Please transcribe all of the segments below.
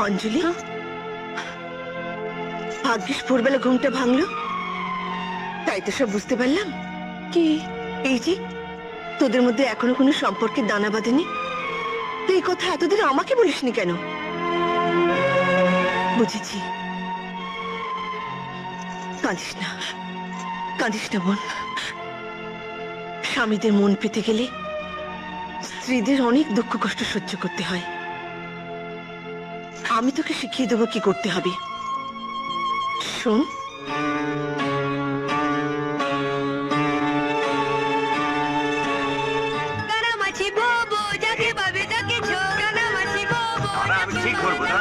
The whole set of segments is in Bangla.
অঞ্জলি, ভাগ্যিস ভোরবেলা ঘুমটা ভাঙলো, তাই তো সব বুঝতে পারলাম। কি এই যে তোদের মধ্যে এখনো কোনো সম্পর্কের দানা বাঁধেনি, তুই এই কথা এতদিন আমাকে বলিসনি কেন? বুঝেছি, কাঁদিস না, কাঁদিস না বোন। স্বামীদের মন পেতে গেলে স্ত্রীদের অনেক দুঃখ কষ্ট সহ্য করতে হয়। আমি তোকে শিখিয়ে দেবো কি করতে হবে। শোন, আমি ঠিক করবো না।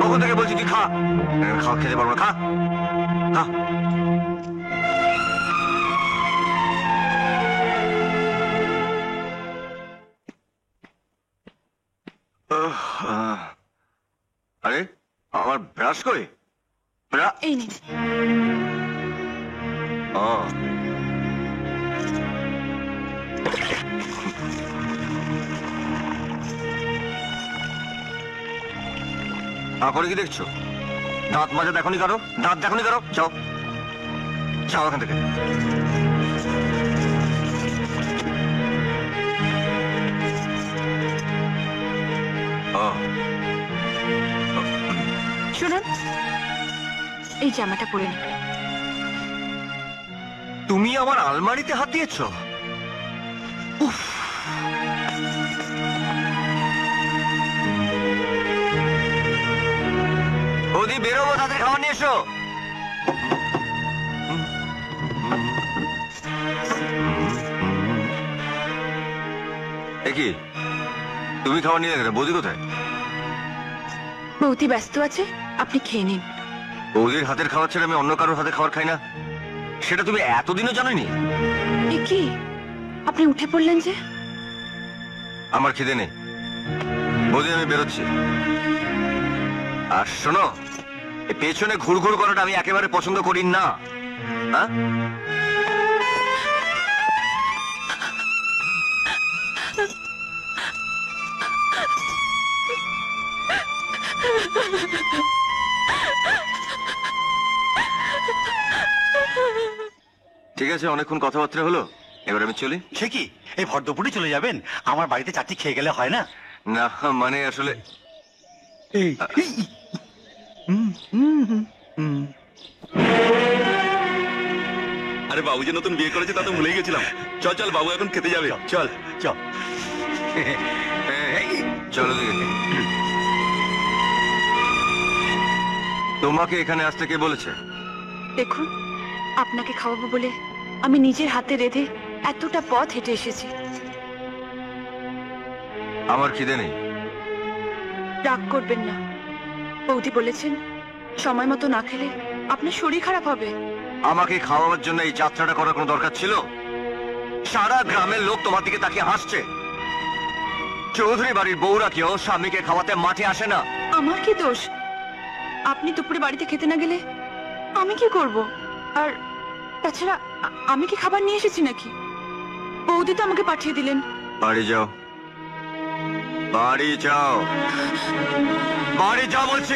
কখন থেকে বলছি তুই খা, খাওয়া খেতে পারবো না, খা খা। আরে আমার ব্রাশ করে এই নিন। করে কি দেখছো? দাঁত মাজা দেখনি কারো? দাঁত দেখনি কারো? যাও যাও এখান থেকে। শুনুন, এই জামাটা পরে নিন। তুমি আমার আলমারিতে হাত দিয়েছ? বৌদি বেরোবো, তাদের খাবার নিয়ে এসো। কি তুমি খাবার নিয়ে গেলে? বৌদি কোথায়? বৌদি ব্যস্ত আছে, আপনি খেয়ে নিন। বৌদির হাতের খাবার ছেড়ে আমি অন্য কারোর হাতে খাবার খাই না, সেটা তুমি এতদিনও জানোনি? কি আপনি উঠে পড়লেন যে? আমার খিদে নেই বৌদি, আমি বেরোচ্ছি। আর শোনো, পেছনে ঘুরঘুর করাটা আমি একেবারে পছন্দ করি না। হ্যাঁ, ঠিক আছে, অনেকক্ষণ কথাবার্তা হলো, এবার আমি চলি। সে কি, এই ভর দুপুরে চলে যাবেন? আমার বাড়িতে চারটি খেয়ে গেলে হয় না? না মানে আসলে আরে বাবু যে নতুন বিয়ে করেছে তা তো ভুলেই গেছিলাম। চল চল, বাবু এখন খেতে যাবে। চল চল চলো দিকে। তোমাকে এখানে আসতে কে বলেছে? দেখুন, আপনাকে খাওয়াবো বলে আমি নিজের হাতে রেঁধে এতটা পথ হেঁটে এসেছি। আমার খিদে নেই। রাগ করবেন না, বৌদি বলেছেন সময় মতো না খেলে আপনার শরীর খারাপ হবে। আমাকে খাওয়াবার জন্য এই যাত্রাটা করার কোনো দরকার ছিল? সারা গ্রামের লোক তোমার দিকে তাকিয়ে হাসছে। চৌধুরী বাড়ির বউরা কেউ স্বামীকে খাওয়াতে মাঠে আসে না। আমার কি দোষ? আপনি দুপুরে বাড়িতে খেতে না গেলে আমি কি করব? আর তাছাড়া আমি কি খাবার নিয়ে এসেছি নাকি? বৌদি তো আমাকে পাঠিয়ে দিলেন। বাড়ি যাও, বাড়ি যাও, বাড়ি যাও বলছি।